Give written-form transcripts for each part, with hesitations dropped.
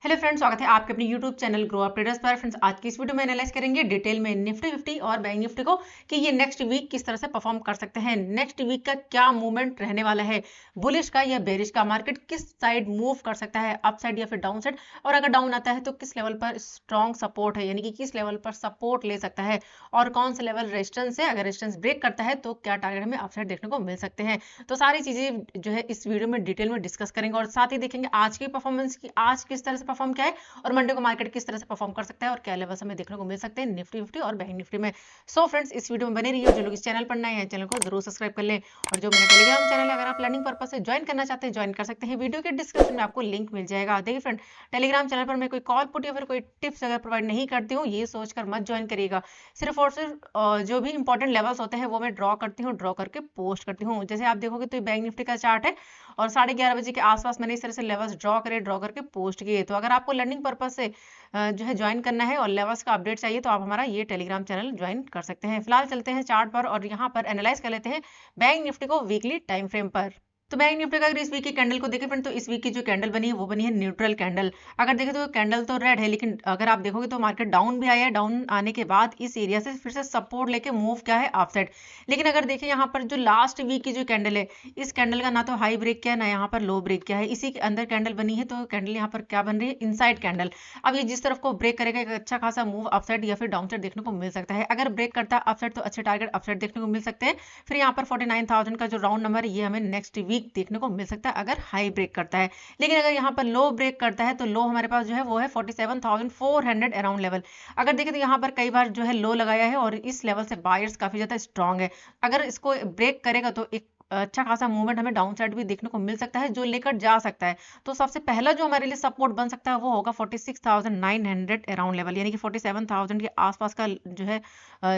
Hello friends, स्वागत है आपके अपने YouTube channel grow up traders पर। फ्रेंड्स, आज की इस वीडियो में एनालाइज करेंगे डिटेल में निफ्टी 50 और बैंक निफ्टी को कि ये नेक्स्ट वीक किस तरह से परफॉर्म कर सकते हैं। नेक्स्ट वीक का क्या मूवमेंट रहने वाला है, बुलिश का या बेरिश का, मार्केट किस साइड मूव कर सकता है, अप साइड या फिर डाउन साइड, और अगर डाउन आता है तो किस लेवल पर स्ट्रॉन्ग सपोर्ट है, यानी कि किस लेवल पर सपोर्ट ले सकता है और कौन सा लेवल रेजिस्टेंस है। अगर रेजिस्टेंस ब्रेक करता है तो क्या टारगेट हमें अप साइड देखने को मिल सकते हैं। तो सारी चीजें जो है इस वीडियो में डिटेल में डिस्कस करेंगे और साथ ही देखेंगे आज की परफॉर्मेंस की, आज किस तरह से परफॉर्म किया है और मंडे को मार्केट किस तरह से परफॉर्म कर सकता है और क्या लेवल्स हमें देखने को मिल सकते हैं निफ्टी 50 और बैंक निफ्टी में। सो फ्रेंड्स, इस वीडियो में बने रहिए। जो लोग इस चैनल पर नए हैं चैनल को जरूर सब्सक्राइब कर लें, और जो मेरा टेलीग्राम चैनल है अगर आप लर्निंग पर्पस से ज्वाइन करना चाहते हैं ज्वाइन कर सकते हैं। वीडियो के डिस्क्रिप्शन में आपको लिंक मिल जाएगा। देखिए फ्रेंड, टेलीग्राम चैनल पर मैं कोई कॉल पुट या फिर कोई टिप्स अगर प्रोवाइड नहीं करती हूँ ये सोचकर मत ज्वाइन करिएगा। सिर्फ और सिर्फ जो भी इंपॉर्टेंट लेवल्स होते हैं वो मैं ड्रॉ करती हूँ, ड्रॉ करके पोस्ट करती हूँ। जैसे आप देखोगे तो बैंक निफ्टी का चार्ट है और 11:30 बजे के आसपास मैंने इस तरह से लेवल्स ड्रॉ करके पोस्ट किए। तो अगर आपको लर्निंग पर्पस से जो है ज्वाइन करना है और लेवल्स का अपडेट चाहिए तो आप हमारा ये टेलीग्राम चैनल ज्वाइन कर सकते हैं। फिलहाल चलते हैं चार्ट पर और यहाँ पर एनालाइज कर लेते हैं बैंक निफ्टी को वीकली टाइम फ्रेम पर। तो बैंक निफ्टी का अगर इस वीक की कैंडल को देखें फ्रेंड, तो इस वीक की जो कैंडल बनी है वो बनी है न्यूट्रल कैंडल। अगर देखें तो कैंडल तो रेड है, लेकिन अगर आप देखोगे तो मार्केट डाउन भी आया है। डाउन आने के बाद इस एरिया से फिर से सपोर्ट लेके मूव किया है अप साइड। लेकिन अगर देखें यहाँ पर जो लास्ट वीक की जो कैंडल है, इस कैंडल का ना तो हाई ब्रेक किया है ना यहाँ पर लो ब्रेक किया है। इसी के अंदर कैंडल बनी है, तो कैंडल यहाँ पर क्या बन रही है, इनसाइड कैंडल। अब ये जिस तरफ को ब्रेक करेगा एक अच्छा खासा मूव अप साइड या फिर डाउन साइड देखने को मिल सकता है। अगर ब्रेक करता है अप साइड तो अच्छे टारगेट अप साइड देखने को मिल सकते हैं। फिर यहाँ पर 49,000 का जो राउंड नंबर है ये हमें नेक्स्ट वीक देखने को मिल सकता है अगर हाई ब्रेक करता है। लेकिन अगर यहाँ पर लो ब्रेक करता है तो लो हमारे पास जो है वो है 47,400 अराउंड लेवल। अगर देखें तो यहाँ पर कई बार जो है लो लगाया है और इस लेवल से बायर्स काफी ज्यादा स्ट्रांग है। अगर इसको ब्रेक करेगा तो एक अच्छा खासा मूवमेंट हमें डाउन साइड भी देखने को मिल सकता है जो लेकर जा सकता है। तो सबसे पहला जो हमारे लिए सपोर्ट बन सकता है वो होगा 46,900 अराउंड लेवल, यानी कि 47,000 के आसपास का जो है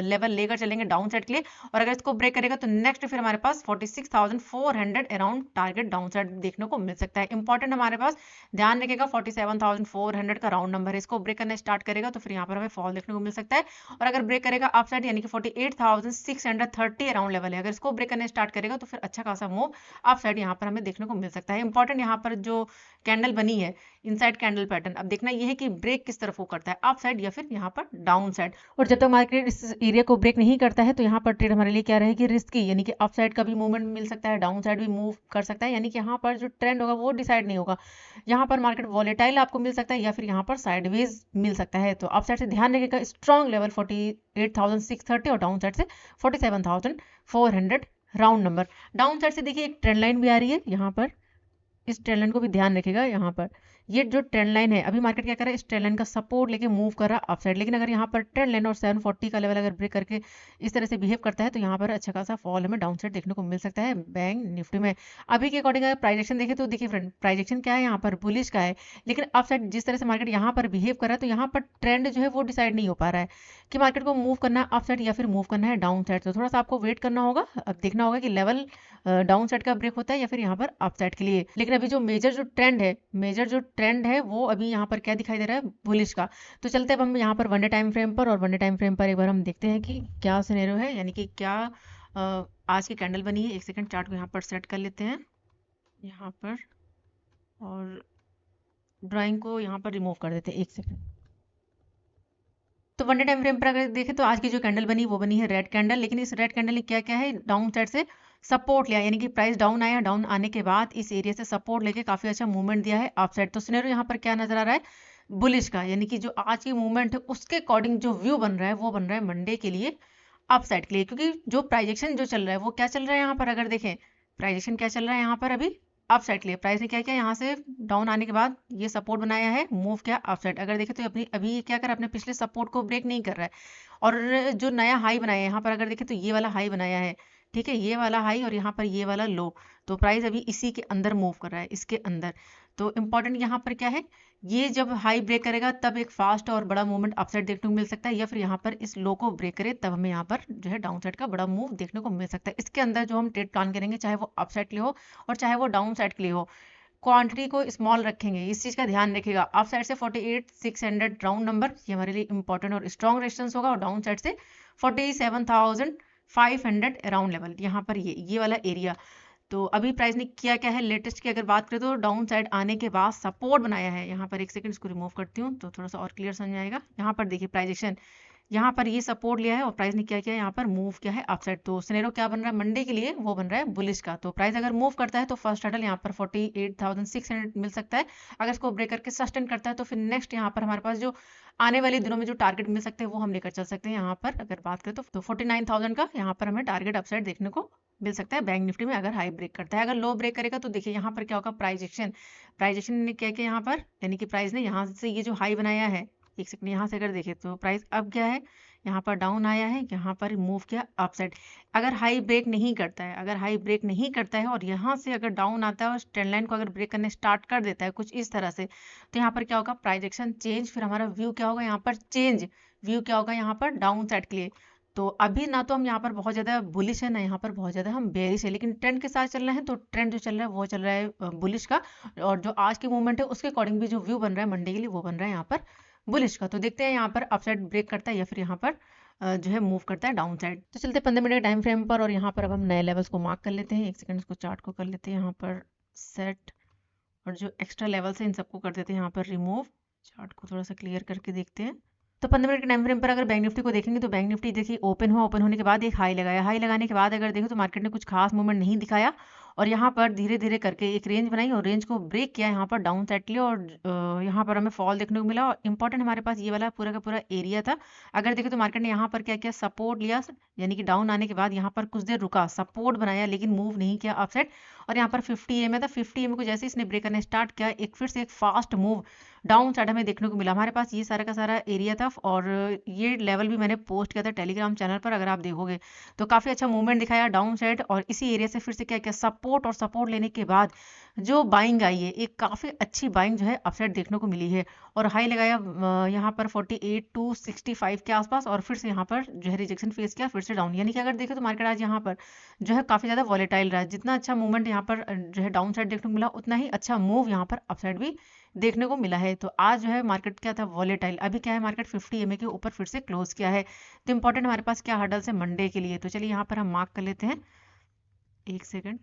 लेवल लेकर चलेंगे डाउन साइड के लिए। और अगर इसको ब्रेक करेगा तो नेक्स्ट फिर हमारे पास 46,400 अराउंड टारगेट डाउन साइड देखने को मिल सकता है। इंपॉर्टेंट हमारे पास ध्यान रखेगा 47,400 का राउंड नंबर है। इसको ब्रेक करना स्टार्ट करेगा तो फिर यहाँ पर हमें फॉल देखने को मिल सकता है। और अगर ब्रेक करेगा अप साइड यानी कि 48,630 अराउंड लेवल है, अगर इसको ब्रेक करना स्टार्ट करेगा तो फिर अच्छा खासा मूव अप साइड यहाँ पर हमें देखने को मिल सकता है। इंपॉर्टेंट यहाँ पर जो कैंडल बनी है इनसाइड कैंडल पैटर्न, अब देखना यह है कि ब्रेक किस तरफ वो करता है, अप साइड या फिर यहाँ पर डाउन साइड। और जब तक मार्केट इस एरिया को ब्रेक नहीं करता है तो यहाँ पर ट्रेड हमारे लिए क्या रहेगी, रिस्की, यानी कि अप साइड का भी मूवमेंट मिल सकता है, डाउन साइड भी मूव कर सकता है। यानी कि यहाँ पर जो ट्रेंड होगा वो डिसाइड नहीं होगा। यहाँ पर मार्केट वॉलेटाइल आपको मिल सकता है या फिर यहाँ पर साइडवेज मिल सकता है। तो अप साइड से ध्यान रखिएगा स्ट्रॉन्ग लेवल 48,630 और डाउन साइड से 47,400 राउंड नंबर। डाउन साइड से देखिए एक ट्रेंड लाइन भी आ रही है यहाँ पर, इस ट्रेंड लाइन को भी ध्यान रखिएगा। यहाँ पर ये जो ट्रेंड लाइन है अभी मार्केट क्या कर रहा है, इस ट्रेंड लाइन का सपोर्ट लेके मूव कर रहा है अप साइड। लेकिन अगर यहाँ पर ट्रेंड लाइन और 740 का लेवल अगर ब्रेक करके इस तरह से बिहेव करता है तो यहाँ पर अच्छा खासा फॉल हमें डाउन साइड देखने को मिल सकता है बैंक निफ्टी में। अभी के अकॉर्डिंग अगर प्राइजेक्शन देखें तो देखिए फ्रेंड, प्राइजेक्शन क्या है यहाँ पर, बुलिश का है। लेकिन अप साइड जिस तरह से मार्केट यहाँ पर बिहेव कर रहा है तो यहाँ पर ट्रेंड जो है वो डिसाइड नहीं हो पा रहा है कि मार्केट को मूव करना है अप साइड या फिर मूव करना है डाउन साइड। तो थोड़ा सा आपको वेट करना होगा, अब देखना होगा कि लेवल डाउन साइड का ब्रेक होता है या फिर यहाँ पर अप साइड के लिए। लेकिन अभी जो मेजर जो ट्रेंड है वो अभी यहाँ पर क्या दिखाई दे रहा है, बुलिश का। तो चलते हैं अब हम यहाँ पर वनडे टाइम फ्रेम पर, और वनडे टाइम फ्रेम पर एक बार हम देखते हैं कि क्या सिनेरियो है, यानी कि क्या आज की कैंडल बनी है। एक सेकंड चार्ट को यहाँ पर सेट कर लेते हैं यहाँ पर, और ड्राइंग को यहाँ पर रिमूव कर देते हैं। एक सेकंड। तो वनडे टाइम फ्रेम पर अगर देखें तो आज की जो कैंडल बनी वो बनी है रेड कैंडल। लेकिन इस रेड कैंडल ने क्या क्या है, डाउन साइड से सपोर्ट लिया, यानी कि प्राइस डाउन आया, डाउन आने के बाद इस एरिया से सपोर्ट लेके काफी अच्छा मूवमेंट दिया है अप साइड। तो सिनेरियो यहाँ पर क्या नजर आ रहा है, बुलिश का, यानी कि जो आज की मूवमेंट है उसके अकॉर्डिंग जो व्यू बन रहा है वो बन रहा है मंडे के लिए अप साइड के लिए। क्योंकि जो प्राइजेक्शन जो चल रहा है वो क्या चल रहा है यहाँ पर, अगर देखें प्राइजेक्शन क्या चल रहा है यहाँ पर अभी अप साइड के लिए। प्राइस ने क्या किया, यहाँ से डाउन आने के बाद ये सपोर्ट बनाया है, मूव किया अप साइड। अगर देखें तो अपनी अभी क्या कर, अपने पिछले सपोर्ट को ब्रेक नहीं कर रहा है और जो नया हाई बनाया है यहाँ पर अगर देखें तो ये वाला हाई बनाया है, ठीक है, ये वाला हाई और यहाँ पर ये वाला लो। तो प्राइस अभी इसी के अंदर मूव कर रहा है, इसके अंदर। तो इंपॉर्टेंट यहाँ पर क्या है, ये जब हाई ब्रेक करेगा तब एक फास्ट और बड़ा मूवमेंट अपसाइड देखने को मिल सकता है, या फिर यहाँ पर इस लो को ब्रेक करे तब हमें यहाँ पर जो है डाउन साइड का बड़ा मूव देखने को मिल सकता है। इसके अंदर जो हम ट्रेड प्लान करेंगे चाहे वो अप साइड के लिए हो और चाहे वो डाउन साइड के लिए हो, क्वांटिटी को स्मॉल रखेंगे, इस चीज का ध्यान रखिएगा। अप साइड से 48,600 राउंड नंबर ये हमारे लिए इंपॉर्टेंट और स्ट्रॉन्ग रेजिस्टेंस होगा, और डाउन साइड से 47,500 अराउंड लेवल, यहाँ पर ये वाला एरिया। तो अभी प्राइस ने किया क्या है, लेटेस्ट की अगर बात करें तो डाउन साइड आने के बाद सपोर्ट बनाया है यहाँ पर। एक सेकंड इसको रिमूव करती हूँ तो थोड़ा सा और क्लियर समझ आएगा। यहाँ पर देखिए प्राइस एक्शन, यहाँ पर ये सपोर्ट लिया है और प्राइस ने क्या किया, यहाँ पर मूव किया है अपसाइड। तो सिनेरियो क्या बन रहा है मंडे के लिए, वो बन रहा है बुलिश का। तो प्राइस अगर मूव करता है तो फर्स्ट हर्डल यहाँ पर 48,600 मिल सकता है। अगर इसको ब्रेक करके सस्टेन करता है तो फिर नेक्स्ट यहाँ पर हमारे पास जो आने वाले दिनों में जो टारगेट मिल सकते हैं वो हम लेकर चल सकते हैं। यहाँ पर अगर बात करें तो 49,000 का यहाँ पर हमें टारगेट अपसाइड देखने को मिल सकता है बैंक निफ्टी में, अगर हाई ब्रेक करता है। अगर लो ब्रेक करेगा तो देखिए यहाँ पर क्या होगा, प्राइस एक्शन ने क्या किया यहाँ पर, यानी कि प्राइस ने यहाँ से ये जो हाई बनाया है, एक सेकंड यहाँ से अगर देखें तो प्राइस अब क्या है, यहाँ पर डाउन आया है, यहाँ पर मूव किया अपसाइड। अगर हाई ब्रेक नहीं करता है, अगर हाई ब्रेक नहीं करता है और यहाँ से अगर डाउन आता है और ट्रेंड लाइन को अगर ब्रेक करने स्टार्ट कर देता है कुछ इस तरह से, तो यहाँ पर क्या होगा, प्राइस एक्शन चेंज, फिर हमारा व्यू क्या होगा यहाँ पर चेंज, व्यू क्या होगा यहाँ पर डाउन साइड के लिए। तो अभी ना तो हम यहाँ पर बहुत ज़्यादा बुलिश है, ना यहाँ पर बहुत ज़्यादा हम बेरिश है, लेकिन ट्रेंड के साथ चल रहे हैं। तो ट्रेंड जो चल रहा है वो चल रहा है बुलिश का, और जो आज की मूवमेंट है उसके अकॉर्डिंग भी जो व्यू बन रहा है मंडे के लिए वो बन रहा है यहाँ पर बुलिश का। तो देखते हैं यहाँ पर अपसाइड ब्रेक करता है या फिर यहाँ पर जो है मूव करता है डाउन साइड। तो चलते 15 मिनट टाइम फ्रेम पर, और यहाँ पर अब हम नए लेवल्स को मार्क कर लेते हैं। एक सेकंड इसको चार्ट को कर लेते हैं यहाँ पर सेट, और जो एक्स्ट्रा लेवल्स है इन सबको कर देते हैं यहाँ पर रिमूव। चार्ट को थोड़ा सा क्लियर करके देखते हैं। तो 15 मिनट के टाइम फ्रेम पर अगर बैंक निफ्टी को देखेंगे तो बैंक निफ्टी देखिए ओपन हुआ, ओपन होने के बाद एक हाई लगाया, हाई लगाने के बाद अगर देखें तो मार्केट ने कुछ खास मूवमेंट नहीं दिखाया, और यहाँ पर धीरे धीरे करके एक रेंज बनाई और रेंज को ब्रेक किया यहाँ पर डाउन साइड के लिए, और यहाँ पर हमें फॉल देखने को मिला। और इंपॉर्टेंट हमारे पास ये वाला पूरा का पूरा एरिया था। अगर देखें तो मार्केट ने यहाँ पर क्या किया, सपोर्ट लिया, यानी कि डाउन आने के बाद यहाँ पर कुछ देर रुका, सपोर्ट बनाया, लेकिन मूव नहीं किया अपसाइड। और यहाँ पर 50 EMA था, 50 EMA को जैसे इसने ब्रेक करने स्टार्ट किया, एक फिर से एक फास्ट मूव डाउन साइड हमें देखने को मिला। हमारे पास ये सारा का सारा एरिया था, और ये लेवल भी मैंने पोस्ट किया था टेलीग्राम चैनल पर, अगर आप देखोगे तो काफ़ी अच्छा मूवमेंट दिखाया डाउन साइड। और इसी एरिया से फिर से क्या किया, सपोर्ट, और सपोर्ट लेने के बाद जो बाइंग आई है, एक काफ़ी अच्छी बाइंग जो है अपसाइड देखने को मिली है, और हाई लगाया यहाँ पर 48,265 के आसपास, और फिर से यहाँ पर जो है रिजेक्शन फेस किया, फिर से डाउन। यानी कि अगर देखें तो मार्केट आज यहाँ पर जो है काफ़ी ज़्यादा वॉलेटाइल रहा है। जितना अच्छा मूवमेंट यहाँ पर जो है डाउन साइड देखने को मिला, उतना ही अच्छा मूव यहाँ पर अपसाइड भी देखने को मिला है। तो आज जो है मार्केट क्या था, वॉलेटाइल। अभी क्या है, मार्केट 50 EMA के ऊपर फिर से क्लोज किया है। तो इंपॉर्टेंट हमारे पास क्या हर्डल्स है मंडे के लिए, तो चलिए यहाँ पर हम मार्क कर लेते हैं। एक सेकंड।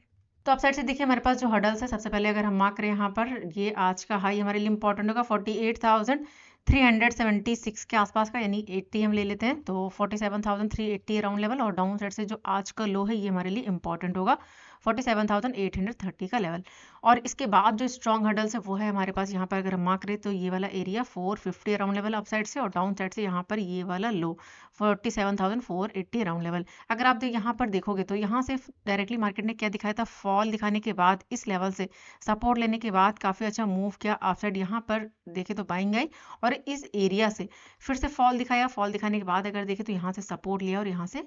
तो अपसाइड से देखिए हमारे पास जो हर्डल्स है, सबसे पहले अगर हम मार्क करें यहाँ पर, ये आज का हाई हमारे लिए इंपॉर्टेंट होगा 48,376 के आसपास का, यानी 80 हम ले लेते हैं, तो 47,380 अराउंड लेवल। और डाउन साइड से जो आज का लो है ये हमारे लिए इंपॉर्टेंट होगा 47,830 का लेवल। और इसके बाद जो स्ट्रॉन्ग हर्डल्स है वो है हमारे पास यहाँ पर, अगर हम मार्क करें तो ये वाला एरिया 450 अराउंड लेवल अपसाइड से, और डाउन साइड से यहाँ पर ये वाला लो 47,480 अराउंड लेवल। अगर आप यहाँ पर देखोगे तो यहाँ से डायरेक्टली मार्केट ने क्या दिखाया था, फॉल दिखाने के बाद इस लेवल से सपोर्ट लेने के बाद काफ़ी अच्छा मूव किया अपसाइड। यहाँ पर देखे तो बाइंग आई, और इस एरिया से फिर से फॉल दिखाया, फॉल दिखाने के बाद अगर देखे तो यहाँ से सपोर्ट लिया और यहाँ से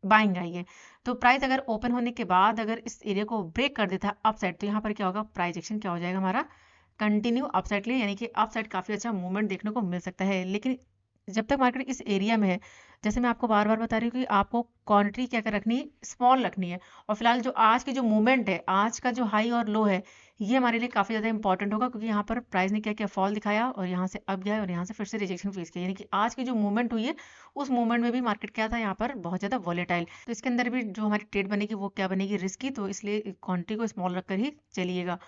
बाइंग आई है। तो प्राइस अगर ओपन होने के बाद अगर इस एरिया को ब्रेक कर देता है अपसाइड, तो यहाँ पर क्या होगा, प्राइस एक्शन क्या हो जाएगा हमारा, कंटिन्यू अपसाइड के लिए, यानी कि अपसाइड काफ़ी अच्छा मूवमेंट देखने को मिल सकता है। लेकिन जब तक मार्केट इस एरिया में है, जैसे मैं आपको बार बार बता रही हूँ कि आपको क्वांटिटी क्या कर रखनी है, स्मॉल रखनी है। और फिलहाल जो आज की जो मूवमेंट है, आज का जो हाई और लो है, ये हमारे लिए काफ़ी ज़्यादा इंपॉर्टेंट होगा, क्योंकि यहाँ पर प्राइस ने क्या किया, फॉल दिखाया और यहाँ से अप गया और यहाँ से फिर से रिजेक्शन फेस किया। यानी कि आज की जो मूवमेंट हुई है उस मूवमेंट में भी मार्केट क्या था, यहाँ पर बहुत ज़्यादा वॉलेटाइल। तो इसके अंदर भी जो हमारी ट्रेड बनेगी वो क्या बनेगी, रिस्की। तो इसलिए क्वांटिटी को स्मॉल रखकर ही चलिएगा।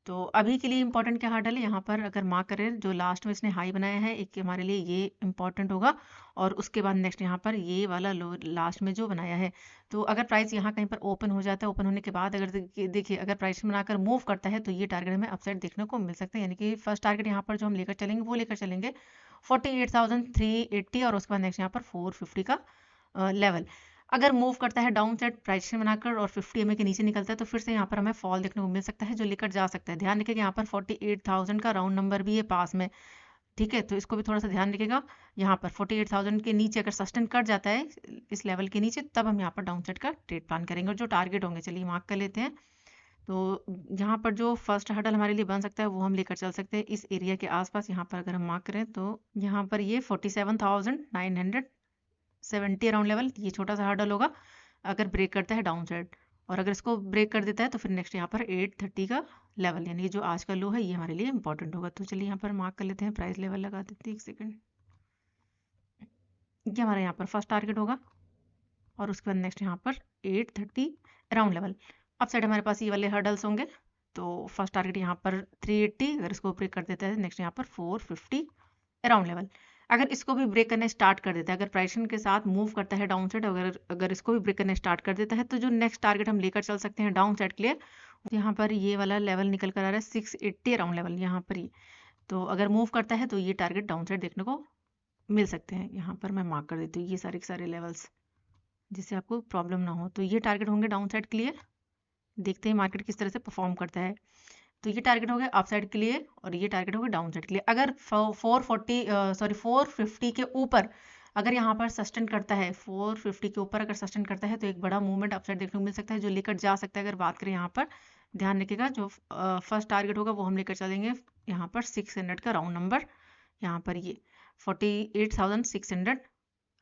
तो अभी के लिए इंपॉर्टेंट क्या हर्डल है यहाँ पर, अगर मार्क करें जो लास्ट में इसने हाई बनाया है, एक हमारे लिए ये इंपॉर्टेंट होगा, और उसके बाद नेक्स्ट यहाँ पर ये वाला लो लास्ट में जो बनाया है। तो अगर प्राइस यहाँ कहीं पर ओपन हो जाता है, ओपन होने के बाद अगर देखिए अगर प्राइस बनाकर मूव करता है, तो ये टारगेट हमें अपसाइड देखने को मिल सकता है। यानी कि फर्स्ट टारगेट यहाँ पर जो हम लेकर चलेंगे वो लेकर चलेंगे 48,380, और उसके बाद नेक्स्ट यहाँ पर 450 का लेवल। अगर मूव करता है डाउन साइड प्राइस बनाकर और 50 EMA के नीचे निकलता है, तो फिर से यहाँ पर हमें फॉल देखने को मिल सकता है, जो लेकर जा सकता है। ध्यान रखिएगा यहाँ पर 48,000 का राउंड नंबर भी है पास में, ठीक है, तो इसको भी थोड़ा सा ध्यान रखिएगा। यहाँ पर 48,000 के नीचे अगर सस्टेन कर जाता है इस लेवल के नीचे, तब हम यहाँ पर डाउन साइड का ट्रेड प्लान करेंगे, और जो टारगेट होंगे चलिए मार्क कर लेते हैं। तो यहाँ पर जो फर्स्ट हर्डल हमारे लिए बन सकता है वो हम लेकर चल सकते हैं इस एरिया के आसपास। यहाँ पर अगर हम मार्क करें तो यहाँ पर ये 47,970 अराउंड लेवल, ये छोटा सा हर्डल होगा अगर ब्रेक करता है डाउन साइड। और अगर इसको ब्रेक कर देता है तो फिर नेक्स्ट यहाँ पर 830 का लेवल, यानी कि जो आज का लो है ये हमारे लिए इंपॉर्टेंट होगा। तो चलिए यहाँ पर मार्क कर लेते हैं, प्राइस लेवल लगा देते हैं, एक सेकंड। ये हमारा यहाँ पर फर्स्ट टारगेट होगा, और उसके बाद नेक्स्ट यहाँ पर 830 अराउंड लेवल। अप साइड हमारे पास ये वाले हर्डल्स होंगे। तो फर्स्ट टारगेट यहाँ पर 380, अगर इसको ब्रेक कर देता है नेक्स्ट यहाँ पर 450 अराउंड लेवल। अगर इसको भी ब्रेक करने स्टार्ट कर देता है, अगर प्राइस के साथ मूव करता है डाउन साइड, अगर इसको भी ब्रेक करने स्टार्ट कर देता है, तो जो नेक्स्ट टारगेट हम लेकर चल सकते हैं डाउन साइड के लिए, यहाँ पर ये वाला लेवल निकल कर आ रहा है 680 अराउंड लेवल यहाँ पर ही। तो अगर मूव करता है तो ये टारगेट डाउन साइड देखने को मिल सकते हैं। यहाँ पर मैं मार्क कर देती हूँ ये सारे के सारे लेवल्स, जिससे आपको प्रॉब्लम ना हो। तो ये टारगेट होंगे डाउन साइड के लिए। देखते हैं मार्केट किस तरह से परफॉर्म करता है। तो ये टारगेट हो गया अप साइड के लिए और ये टारगेट हो गया डाउन साइड के लिए। अगर 450 के ऊपर अगर यहाँ पर सस्टेन करता है, 450 के ऊपर अगर सस्टेन करता है, तो एक बड़ा मूवमेंट अप साइड देखने को मिल सकता है, जो लेकर जा सकता है। अगर बात करें यहाँ पर, ध्यान रखिएगा, जो फर्स्ट टारगेट होगा वो हम लेकर चलेंगे यहाँ पर 600 का राउंड नंबर। यहाँ पर ये 48,600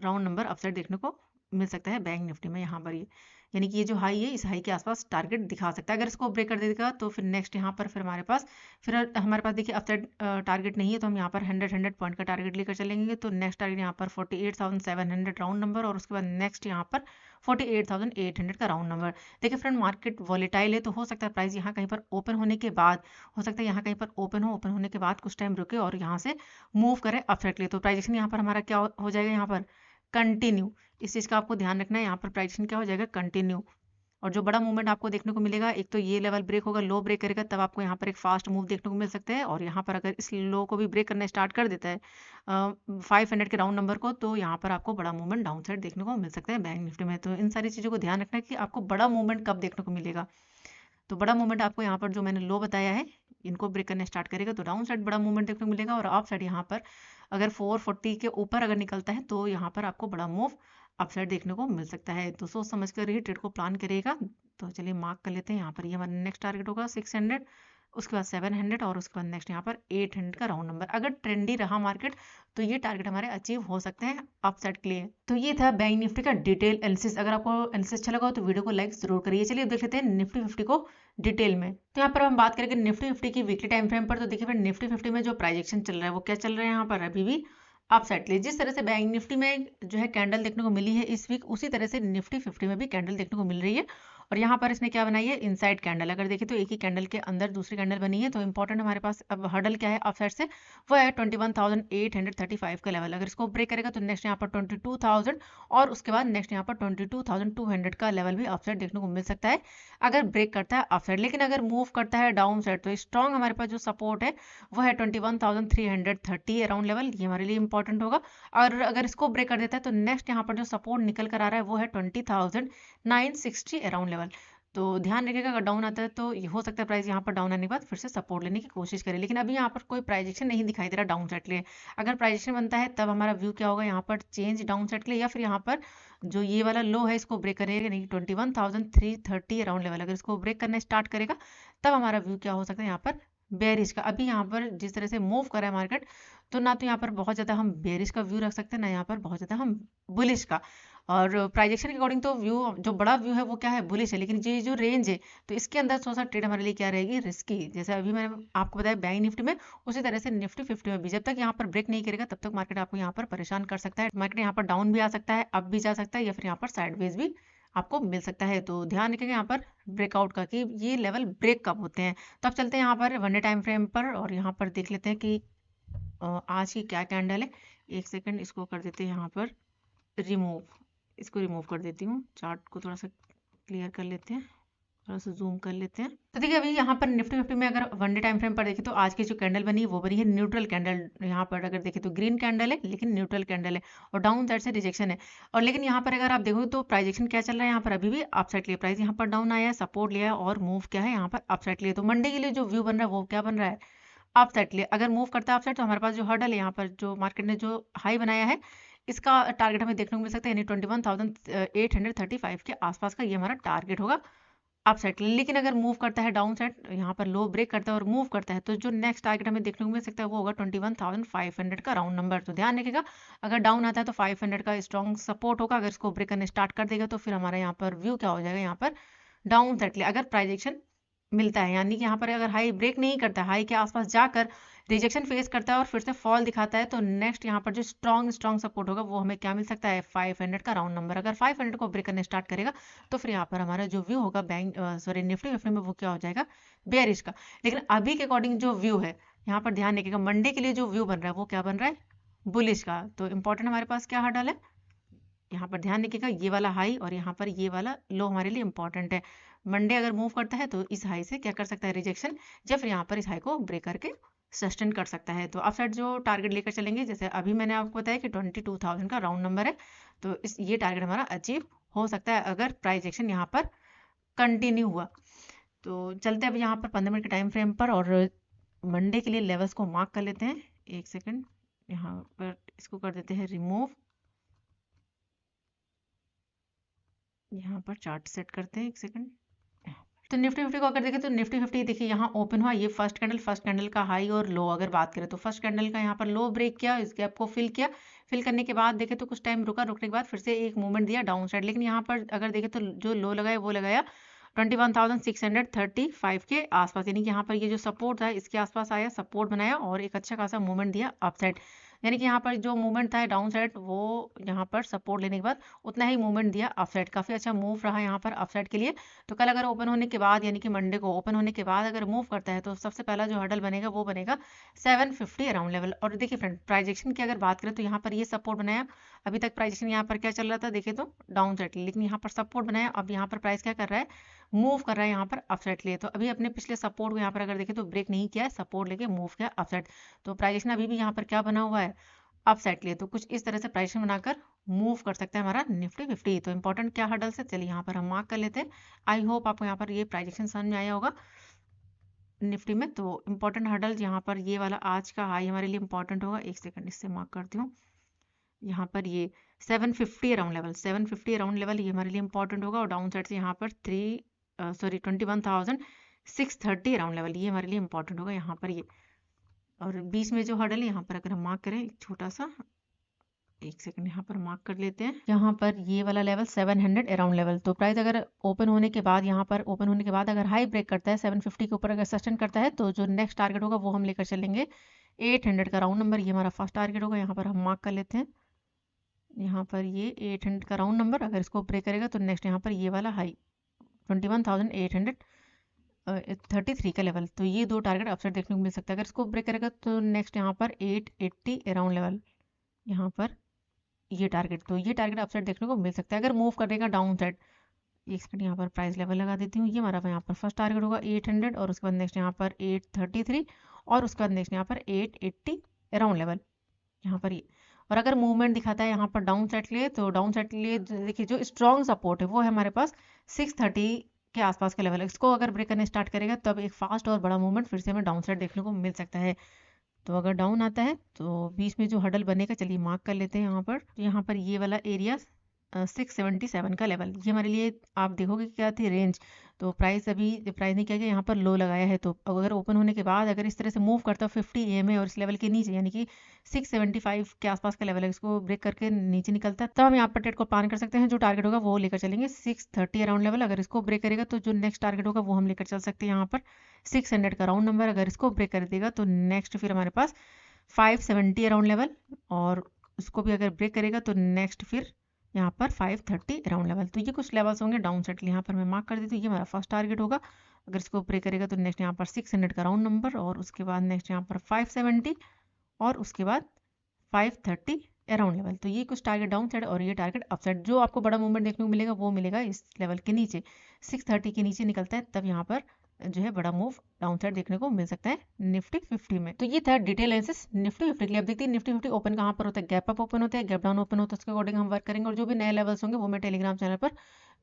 राउंड नंबर अपसाइड देखने को मिल सकता है बैंक निफ्टी में। यहाँ पर ये यानी कि ये जो हाई है, इस हाई के आसपास टारगेट दिखा सकता है। अगर इसको ब्रेक कर देगा तो फिर नेक्स्ट यहाँ पर फिर हमारे पास देखिए अपसाइड टारगेट नहीं है, तो हम यहाँ पर 100 पॉइंट का टारगेट लेकर चलेंगे। तो नेक्स्ट टारगेट यहाँ पर 48,700 राउंड नंबर और उसके बाद नेक्स्ट यहाँ पर 48,800 का राउंड नंबर। देखिए फ्रेंड, मार्केट वॉलेटाइल है, तो हो सकता है प्राइस यहाँ कहीं पर ओपन होने के बाद, हो सकता है यहाँ कहीं पर ओपन होने के बाद कुछ टाइम रुके और यहाँ से मूव करे अपसाइड के लिए। तो प्राइजेशन यहाँ पर हमारा क्या हो जाएगा, यहाँ पर कंटिन्यू। इस चीज़ का आपको ध्यान रखना है, यहाँ पर प्राइजेशन क्या हो जाएगा, कंटिन्यू। और जो बड़ा मूवमेंट आपको देखने को मिलेगा, एक तो ये लेवल ब्रेक होगा, लो ब्रेक करेगा, तब आपको यहाँ पर एक फास्ट मूव देखने को मिल सकता है। और यहाँ पर अगर इस लो को भी ब्रेक करना स्टार्ट कर देता है 500 के राउंड नंबर को, तो यहाँ पर आपको बड़ा मूवमेंट डाउन साइड देखने को मिल सकता है बैंक निफ्टी में। तो इन सारी चीज़ों को ध्यान रखना है कि आपको बड़ा मूवमेंट कब देखने को मिलेगा। तो बड़ा मूवमेंट आपको यहाँ पर जो मैंने लो बताया है, इनको ब्रेक करने स्टार्ट करेगा तो डाउन साइड बड़ा मूवमेंट देखने को मिलेगा। और अप साइड यहाँ पर अगर 440 के ऊपर अगर निकलता है, तो यहाँ पर आपको बड़ा मूव अप साइड देखने को मिल सकता है। तो सोच समझ कर ही ट्रेड को प्लान करिएगा। तो चलिए मार्क कर लेते हैं। यहाँ पर ये हमारा नेक्स्ट टारगेट होगा 600, उसके बाद 700 और उसके बाद नेक्स्ट यहाँ पर 800 का राउंड नंबर। अगर ट्रेंडी रहा मार्केट तो ये टारगेट हमारे अचीव हो सकते हैं अप साइड के लिए। तो ये था बैंक निफ्टी का डिटेल एनालिसिस। अगर आपको एनालिसिस अच्छा लगा हो तो वीडियो को लाइक जरूर करिए। चलिए देख लेते हैं निफ्टी 50 को डिटेल में। तो यहाँ पर हम बात करेंगे निफ्टी 50 की वीकली टाइम फ्रेम पर। तो देखिए फिर निफ्टी 50 में जो प्राइजेक्शन चल रहा है वो क्या चल रहा है, यहाँ पर अभी भी अप साइड के लिए। जिस तरह से बैंक निफ्टी में जो है कैंडल देखने को मिली है इस वीक, उसी तरह से निफ्टी 50 में भी कैंडल देखने को मिल रही है। और यहाँ पर इसने क्या बनाई है, इनसाइड कैंडल। अगर देखें तो एक ही कैंडल के अंदर दूसरी कैंडल बनी है। तो इंपॉर्टेंट हमारे पास अब हर्डल क्या है अपसाइड से, वो है 21,835 का लेवल। अगर इसको ब्रेक करेगा तो नेक्स्ट यहाँ पर 22,000 और उसके बाद नेक्स्ट यहाँ पर 22,200 का लेवल भी अपसाइड देखने को मिल सकता है अगर ब्रेक करता है अपसाइड। लेकिन अगर मूव करता है डाउन साइड तो स्ट्रॉन्ग हमारे पास जो सपोर्ट है वो है 21,330 अराउंड लेवल। ये हमारे लिए इंपॉर्टेंट होगा। और अगर इसको ब्रेक कर देता है तो नेक्स्ट यहाँ पर जो सपोर्ट निकल कर आ रहा है वो है 20,960 अराउंड लेवल। तो ध्यान रखिएगा अगर डाउन आता है तो ये हो सकता है प्राइस यहाँ पर डाउन आने के बाद फिर से सपोर्ट लेने की कोशिश करे। लेकिन अभी यहाँ पर कोई प्राइजेक्शन नहीं दिखाई दे रहा डाउन साइड के लिए। अगर प्राइजेक्शन बनता है तब हमारा व्यू क्या होगा, यहाँ पर चेंज डाउन साइड के लिए, या फिर यहाँ पर जो ये वाला लो है इसको ब्रेक करेगा, नहीं 21,330 अराउंड लेवल। अगर इसको ब्रेक करना स्टार्ट करेगा तब हमारा व्यू क्या हो सकता है, यहाँ पर बेरिश का। अभी यहाँ पर जिस तरह से मूव कर रहा है मार्केट, तो ना तो यहाँ पर बहुत ज़्यादा हम बेरिश का व्यू रख सकते हैं, ना यहाँ पर बहुत ज़्यादा हम बुलिश का। और प्राइजेक्शन के अकॉर्डिंग तो व्यू जो बड़ा व्यू है वो क्या है, बुलिश है। लेकिन ये जो रेंज है तो इसके अंदर थोड़ा सा ट्रेड हमारे लिए क्या रहेगी, रिस्की। जैसे अभी मैंने आपको बताया बैंक निफ्टी में, उसी तरह से निफ्टी 50 में भी जब तक यहाँ पर ब्रेक नहीं करेगा तब तक मार्केट आपको यहाँ पर परेशान कर सकता है। मार्केट यहाँ पर डाउन भी आ सकता है, अप भी जा सकता है, या फिर यहाँ पर साइडवेज भी आपको मिल सकता है। तो ध्यान रखिएगा यहाँ पर ब्रेकआउट का कि ये लेवल ब्रेक कब होते हैं। तो अब चलते हैं यहाँ पर वन डे टाइम फ्रेम पर और यहाँ पर देख लेते हैं कि आज की क्या कैंडल है। एक सेकंड, इसको कर देते हैं यहाँ पर रिमूव, इसको रिमूव कर देती हूँ। चार्ट को थोड़ा सा क्लियर कर लेते हैं, थोड़ा सा जूम कर लेते हैं। तो देखिए अभी यहाँ पर निफ्टी 50 में अगर वन डे टाइम फ्रेम पर देखें तो आज की जो कैंडल बनी है वो बनी है न्यूट्रल कैंडल। यहाँ पर अगर देखें तो ग्रीन कैंडल है लेकिन न्यूट्रल कैंडल है और डाउन साइड से रिजेक्शन है। और लेकिन यहाँ पर अगर आप देखो तो प्राइजेक्शन क्या चल रहा है, यहाँ पर अभी भी अप साइड लिए प्राइस यहाँ पर डाउन आया है, सपोर्ट लिया है और मूव क्या है यहाँ पर अप साइड लिए। तो मंडे के लिए जो व्यू बन रहा है वो क्या बन रहा है, अप साइड लिए। अगर मूव करता है अप साइड तो हमारे पास जो हर्डल है, यहाँ पर जो मार्केट ने जो हाई बनाया है इसका टारगेट हमें देखने को मिल सकता है, यानी 21,835 के आसपास का ये हमारा टारगेट होगा अप साइड के लिए। लेकिन अगर मूव करता है डाउन साइड, यहाँ पर लो ब्रेक करता है और मूव करता है, तो जो नेक्स्ट टारगेट हमें देखने को मिल सकता है वो होगा 21,500 का राउंड नंबर। तो ध्यान रखिएगा अगर डाउन आता है तो 500 का स्ट्रॉन्ग सपोर्ट होगा। अगर इसको ब्रेक करने स्टार्ट कर देगा तो फिर हमारा यहाँ पर व्यू क्या हो जाएगा, यहाँ पर डाउन साइड के लिए। अगर प्राइजेक्शन मिलता है, यानी कि यहाँ पर अगर हाई ब्रेक नहीं करता, हाई के आसपास जाकर रिजेक्शन फेस करता है और फिर से फॉल दिखाता है, तो नेक्स्ट यहाँ पर जो स्ट्रॉन्ग सपोर्ट होगा वो हमें क्या मिल सकता है, 500 का राउंड नंबर। अगर 500 को ब्रेक करने स्टार्ट करेगा तो फिर यहाँ पर हमारा जो व्यू होगा निफ्टी फिफ्टी में वो क्या हो जाएगा, बेयरिश का। लेकिन अभी के अकॉर्डिंग जो व्यू है, यहाँ पर ध्यान रखिएगा, मंडे के लिए जो व्यू बन रहा है वो क्या बन रहा है, बुलिश का। तो इंपॉर्टेंट हमारे पास क्या हर्डल है, यहाँ पर ध्यान रखिएगा, ये वाला हाई और यहाँ पर ये वाला लो हमारे लिए इंपॉर्टेंट है। मंडे अगर मूव करता है तो इस हाई से क्या कर सकता है, रिजेक्शन, या फिर यहाँ पर इस हाई को ब्रेक करके सस्टेन कर सकता है। तो अपसाइड जो टारगेट लेकर चलेंगे, जैसे अभी मैंने आपको बताया कि 22,000 का राउंड नंबर है, तो ये टारगेट हमारा अचीव हो सकता है अगर प्राइस एक्शन यहाँ पर कंटिन्यू हुआ। तो चलते हैं अब यहाँ पर 15 मिनट के टाइम फ्रेम पर और मंडे के लिए लेवल्स को मार्क कर लेते हैं। एक सेकेंड, यहाँ पर इसको कर देते हैं रिमूव। यहाँ पर चार्ट सेट करते हैं, एक सेकंड। तो निफ्टी फिफ्टी को अगर देखें तो निफ्टी फिफ्टी देखिए यहाँ ओपन हुआ, ये फर्स्ट कैंडल का हाई और लो अगर बात करें तो फर्स्ट कैंडल का यहाँ पर लो ब्रेक किया, इस गैप को फिल किया, फिल करने के बाद देखें तो कुछ टाइम रुका, रुकने के बाद फिर से एक मूवमेंट दिया डाउन साइड। लेकिन यहाँ पर अगर देखें तो जो लो लगाया वो लगाया 21,635 के आसपास, यानी कि यहाँ पर ये जो सपोर्ट था इसके आसपास आया, सपोर्ट बनाया और एक अच्छा खासा मूवमेंट दिया अपसाइड। यानी कि यहाँ पर जो मूवमेंट था डाउन साइड वो यहाँ पर सपोर्ट लेने के बाद उतना ही मूवमेंट दिया अपसाइड। काफी अच्छा मूव रहा यहाँ पर अपसाइड के लिए। तो कल अगर ओपन होने के बाद, यानी कि मंडे को ओपन होने के बाद अगर मूव करता है तो सबसे पहला जो हर्डल बनेगा वो बनेगा 750 अराउंड लेवल। और देखिए फ्रेंड, प्राइजेक्शन की अगर बात करें तो यहाँ पर ये सपोर्ट बनाया, अभी तक प्राइजेक्शन यहाँ पर क्या चल रहा था देखे तो डाउन साइड, लेकिन यहाँ पर सपोर्ट बनाया, अब यहाँ पर प्राइस क्या कर रहा है, मूव कर रहा है यहाँ पर अपसाइड के लिए। तो अभी अपने पिछले सपोर्ट को यहाँ पर अगर देखें तो ब्रेक नहीं किया है, सपोर्ट लेके मूव किया अपसाइड। तो प्राइजेक्शन अभी भी यहाँ पर क्या बना हुआ है, अपसाइड के लिए। तो कुछ इस तरह से प्राइजेक्शन बनाकर मूव कर सकता है हमारा निफ्टी फिफ्टी। तो इंपॉर्टेंट क्या हर्डल से, चलिए यहाँ पर हम मार्क कर लेते हैं। आई होप आपको यहाँ पर ये प्राइजेक्शन समझ में आया होगा निफ्टी में। तो इंपॉर्टेंट हर्डल यहाँ पर ये वाला आज का हाई हमारे लिए इंपॉर्टेंट होगा, एक सेकंड इससे मार्क करती हूँ। यहाँ पर ये 750 अराउंड लेवल, 750 अराउंड लेवल ये हमारे लिए इंपॉर्टेंट होगा। और डाउन साइड से यहाँ पर 21,630 अराउंड लेवल ये हमारे लिए इंपॉर्टेंट होगा यहाँ पर ये। और बीच में जो हर्डल है यहाँ पर अगर हम मार्क करें छोटा सा, एक सेकंड यहाँ पर मार्क कर लेते हैं, यहाँ पर ये वाला लेवल 700 अराउंड लेवल। तो प्राइस अगर ओपन होने के बाद, यहाँ पर ओपन होने के बाद अगर हाई ब्रेक करता है 750 के ऊपर अगर सस्टेन करता है तो जो नेक्स्ट टारगेट होगा वो हम लेकर चलेंगे 800 का राउंड नंबर, ये हमारा फर्स्ट टारगेट होगा। यहाँ पर हम मार्क कर लेते हैं, यहाँ पर ये 800 का राउंड नंबर अगर इसको ब्रेक करेगा तो नेक्स्ट यहाँ पर ये वाला हाई 21,833 का लेवल। तो ये दो टारगेट अपसाइड देखने को मिल सकता है। अगर इसको ब्रेक करेगा तो नेक्स्ट यहाँ पर 880 अराउंड लेवल, यहाँ पर ये टारगेट, तो ये टारगेट अपसाइड देखने को मिल सकता है अगर मूव करेगा डाउन साइड। एक सेकंड यहाँ पर प्राइस लेवल लगा देती हूँ, ये हमारा यहाँ पर फर्स्ट टारगेट होगा 800 और उसके बाद नेक्स्ट यहाँ पर 833 और उसके बाद नेक्स्ट यहाँ पर 880 अराउंड लेवल यहाँ पर ये। और अगर मूवमेंट दिखाता है यहाँ पर डाउन साइड के लिए, तो डाउन साइड के लिए देखिए जो स्ट्रॉन्ग सपोर्ट है वो है हमारे पास 630 के आसपास का लेवल है। इसको अगर ब्रेक करने स्टार्ट करेगा तब एक फास्ट और बड़ा मूवमेंट फिर से हमें डाउन साइड देखने को मिल सकता है। तो अगर डाउन आता है तो बीच में जो हडल बनेगा, चलिए मार्क कर लेते हैं यहाँ पर ये वाला एरिया 677 का लेवल, ये हमारे लिए आप देखोगे क्या थी रेंज। तो प्राइस ने क्या किया यहाँ पर लो लगाया है। तो अगर ओपन होने के बाद अगर इस तरह से मूव करता है 50 EMA और इस लेवल के नीचे, यानी कि 675 के आसपास का लेवल है, इसको ब्रेक करके नीचे निकलता है, तब हम यहाँ पर ट्रेड को प्लान कर सकते हैं। जो टारगेट होगा वो लेकर चलेंगे 630 अराउंड लेवल। अगर इसको ब्रेक करेगा तो जो नेक्स्ट टारगेट होगा वो हम लेकर चल सकते हैं यहाँ पर 600 का राउंड नंबर। अगर इसको ब्रेक कर देगा तो नेक्स्ट फिर हमारे पास 570 अराउंड लेवल, और उसको भी अगर ब्रेक करेगा तो नेक्स्ट फिर यहाँ पर 530 अराउंड लेवल। तो ये कुछ लेवल्स होंगे डाउन साइड के लिए। यहाँ पर मैं मार्क कर देती हूँ, ये हमारा फर्स्ट टारगेट होगा। अगर इसको ब्रेक करेगा तो नेक्स्ट यहाँ पर 600 का राउंड नंबर, और उसके बाद नेक्स्ट यहाँ पर 570 और उसके बाद 530 अराउंड लेवल। तो ये कुछ टारगेट डाउन साइड और ये टारगेट अप साइड। जो आपको बड़ा मूवमेंट देखने को मिलेगा वो मिलेगा इस लेवल के नीचे, 630 के नीचे निकलता है तब यहाँ पर जो है बड़ा मूव डाउन साइड देखने को मिल सकता है निफ्टी 50 में। तो ये था डिटेल एनालिसिस निफ्टी 50 के लिए। अब देखते हैं निफ्टी 50 ओपन कहाँ पर होता है, गैप अप ओपन होता है, गैप डाउन ओपन होता है, उसके अकॉर्डिंग हम वर्क करेंगे। और जो भी नए लेवल्स होंगे वो मैं टेलीग्राम चैनल पर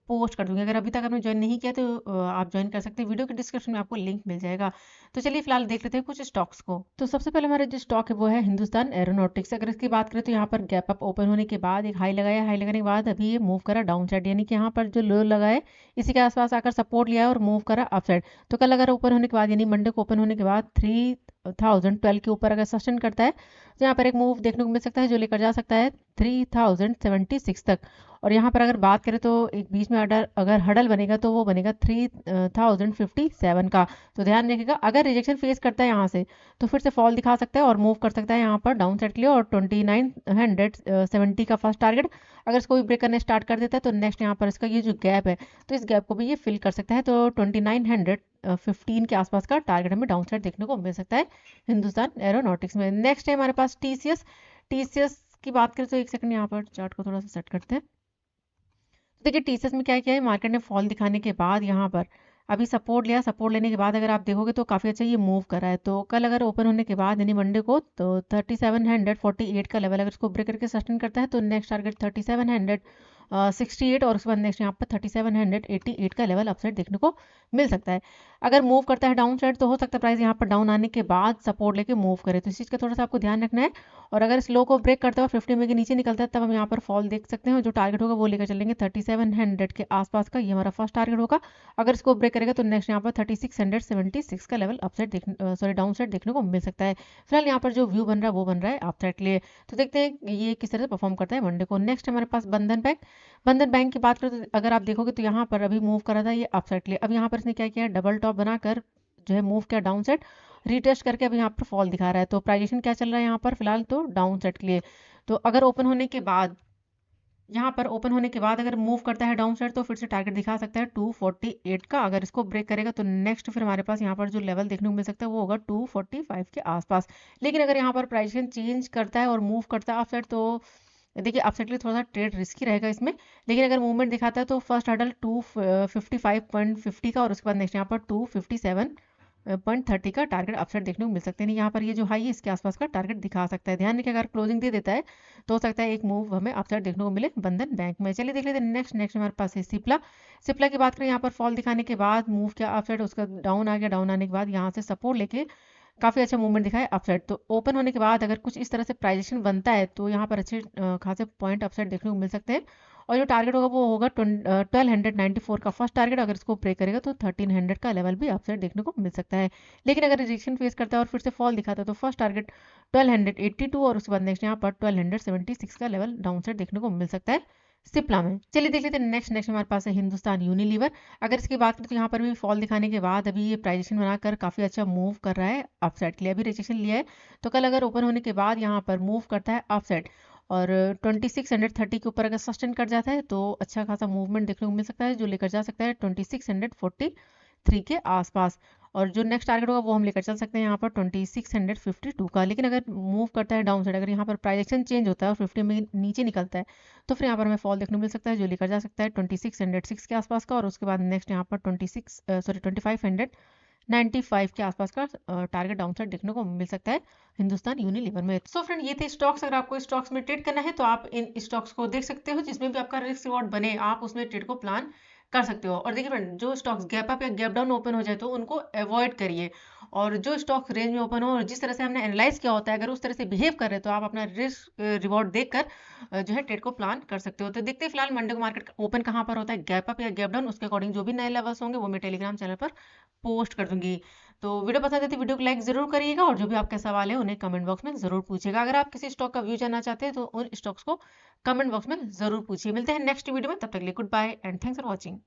पोस्ट कर दूंगी। अगर अभी तक आपने ज्वाइन नहीं किया तो आप ज्वाइन कर सकते हैं, वीडियो के डिस्क्रिप्शन में आपको लिंक मिल जाएगा। तो चलिए फिलहाल देख लेते हैं कुछ स्टॉक्स को। तो सबसे पहले हमारा जो स्टॉक है वो है हिंदुस्तान एरोनॉटिक्स। अगर इसकी बात करें तो यहाँ पर गैप अप ओपन होने के बाद एक हाई लगाया, हाई लगाने के बाद अभी ये मूव करा डाउन साइड, यानी कि यहाँ पर जो लो लगाए इसी के आसपास आकर सपोर्ट लिया और मूव करा अप साइड। तो कल अगर ओपन होने के बाद, यानी मंडे को ओपन होने के बाद 3012 के ऊपर अगर सस्टेन करता है तो यहाँ पर एक मूव देखने को मिल सकता है जो लेकर जा सकता है 3076 तक। और यहाँ पर अगर बात करें तो एक बीच में अगर हडल बनेगा तो वो बनेगा 3057 का। तो ध्यान रखिएगा, अगर रिजेक्शन फेस करता है यहाँ से तो फिर से फॉल दिखा सकता है और मूव कर सकता है यहाँ पर डाउन साइड के लिए। और 2970 का फर्स्ट टारगेट अगर इसको भी ब्रेक करने स्टार्ट कर देता है तो नेक्स्ट यहाँ पर इसका ये जो गैप है तो इस गैप को भी ये फिल कर सकता है। तो 2915 के आसपास का टारगेट हमें डाउन साइड देखने को मिल सकता है हिंदुस्तान एरोनॉटिक्स में। नेक्स्ट है हमारे पास टीसीएस की बात करें तो एक सेकंड यहाँ पर चार्ट को थोड़ा सा सेट करते हैं। तो देखिए टीसीएस में क्या किया है, मार्केट ने फॉल दिखाने के बाद यहाँ पर अभी सपोर्ट लिया। सपोर्ट लेने के बाद अगर आप देखोगे तो काफ़ी अच्छा ये मूव कर रहा है। तो कल अगर ओपन होने के बाद यानी मंडे को तो 3748 का लेवल अगर इसको ब्रेक करके सस्टेन करता है तो नेक्स्ट टारगेट 3768 और उसके बाद नेक्स्ट यहाँ पर 3788 का लेवल अपसाइड देखने को मिल सकता है। अगर मूव करता है डाउन साइड तो हो सकता है प्राइस यहाँ पर डाउन आने के बाद सपोर्ट लेके मूव करे, तो इस चीज़ का थोड़ा सा आपको ध्यान रखना है। और अगर इस लो को ब्रेक करता है और 50 में के नीचे निकलता है तब हम यहाँ पर फॉल देख सकते हैं। जो टारगेट होगा वो लेकर चलेंगे 3700 के आसपास का, ये हमारा फर्स्ट टारगेट होगा। अगर इसको ब्रेक करेगा तो नेक्स्ट यहाँ पर 3676 का लेवल अपसाइड डाउन साइड देखने को मिल सकता है। फिलहाल यहाँ पर जो व्यू बन रहा है वो बन रहा है अपसाइड के लिए। तो देखते हैं ये किस तरह से परफॉर्म करता है मंडे को। नेक्स्ट हमारे पास बंधन बैंक की बात करें तो अगर आप देखोगे तो यहाँ पर अभी मूव कर रहा था ये अपसाइड के लिए। अब यहाँ पर इसने क्या किया, डबल टॉप बनाकर जो है मूव किया डाउन साइड, रीटेस्ट करके अभी यहाँ पर फॉल दिखा रहा है। तो प्राइजेशन क्या चल रहा है यहाँ पर फिलहाल तो डाउन साइड के लिए। तो अगर ओपन होने के बाद यहाँ पर ओपन होने के बाद अगर मूव करता है डाउन साइड तो फिर से टारगेट दिखा सकता है 248 का। अगर इसको ब्रेक करेगा तो नेक्स्ट फिर हमारे पास यहाँ पर जो लेवल देखने को मिल सकता है वो होगा 245 के आसपास। लेकिन अगर यहाँ पर प्राइजेशन चेंज करता है और मूव करता है अप साइड तो देखिए अपसाइड के लिए थोड़ा सा ट्रेड रिस्की रहेगा इसमें। लेकिन अगर मूवमेंट दिखाता है तो फर्स्ट हर्डल 255.50 का और उसके बाद नेक्स्ट यहाँ पर 257.30 का टारगेट अपसाइड देखने को मिल सकते हैं। यहाँ पर ये जो हाई है इसके आसपास का टारगेट दिखा सकता है। ध्यान रखिए अगर क्लोजिंग दे देता है तो हो सकता है एक मूव हमें अपसाइड देखने को मिले बंधन बैंक में। चलिए देख लेते हैं नेक्स्ट हमारे पास है सिप्ला की बात करें। यहाँ पर फॉल दिखाने के बाद मूव किया अपसाइड, उसका डाउन आ गया, डाउन आने के बाद यहाँ से सपोर्ट लेके काफ़ी अच्छा मूवमेंट दिखा है अपसाइड। तो ओपन होने के बाद अगर कुछ इस तरह से प्राइजेशन बनता है तो यहाँ पर अच्छे खासे पॉइंट अपसाइड देखने को मिल सकते हैं। और जो टारगेट होगा वो होगा 1294 का फर्स्ट टारगेट। अगर इसको ब्रेक करेगा तो 1300 का लेवल भी अपसाइड देखने को मिल सकता है। लेकिन अगर रिजेक्शन फेस करता है और फिर से फॉल दिखाता है तो फर्स्ट टारगेट 1282 और उसके बाद नेक्स्ट यहाँ पर 1276 का लेवल डाउन साइड देखने को मिल सकता है सिप्ला में। चलिए देख लेते हैं नेक्स्ट हमारे पास है हिंदुस्तान यूनिलीवर। अगर इसकी बात करें तो यहाँ पर भी फॉल दिखाने के बाद अभी ये प्राइजेशन बनाकर काफ़ी अच्छा मूव कर रहा है अपसाइड के लिए। अभी रिजेक्शन लिया है तो कल अगर ओपन होने के बाद यहाँ पर मूव करता है अपसाइड और 2630 के ऊपर अगर सस्टेन कर जाता है तो अच्छा खासा मूवमेंट देखने को मिल सकता है जो लेकर जा सकता है 2643 के आसपास। और जो नेक्स्ट टारगेट होगा वो हम लेकर चल सकते हैं यहाँ पर 2652 का। लेकिन अगर मूव करता है डाउन साइड, अगर यहाँ पर प्राइजेक्शन चेंज होता है और 50 में नीचे निकलता है तो फिर यहाँ पर हमें फॉल देखने को मिल सकता है जो लेकर जा सकता है 2606 के आसपास का। और उसके बाद नेक्स्ट यहाँ पर 2595 के आसपास का टारगेट डाउन साइड देखने को मिल सकता है हिंदुस्तान यूनिलीवर में। सो फ्रेंड ये थे स्टॉक्स। अगर आपको स्टॉक्स में ट्रेड करना है तो आप इन स्टॉक्स को देख सकते हो, जिसमें भी आपका रिस्क रिवॉर्ड बने आप उसमें ट्रेड को प्लान कर सकते हो। और देखिए फ्रेंड जो स्टॉक्स गैप अप या गैप डाउन ओपन हो जाए तो उनको अवॉइड करिए। और जो स्टॉक्स रेंज में ओपन हो और जिस तरह से हमने एनालाइज किया होता है अगर उस तरह से बिहेव कर रहे हैं तो आप अपना रिस्क रिवॉर्ड देखकर जो है ट्रेड को प्लान कर सकते हो। तो देखते हैं फिलहाल मंडे को मार्केट ओपन कहाँ पर होता है, गैप अप या गैप डाउन। उसके अकॉर्डिंग जो भी नए लेवल्स होंगे वो मैं टेलीग्राम चैनल पर पोस्ट कर दूंगी। तो वीडियो पसंद है तो वीडियो को लाइक जरूर करिएगा और जो भी आपके सवाल है उन्हें कमेंट बॉक्स में जरूर पूछिएगा। अगर आप किसी स्टॉक का व्यू जानना चाहते हैं तो उन स्टॉक्स को कमेंट बॉक्स में जरूर पूछिए। मिलते हैं नेक्स्ट वीडियो में, तब तक के लिए good bye and thanks for watching.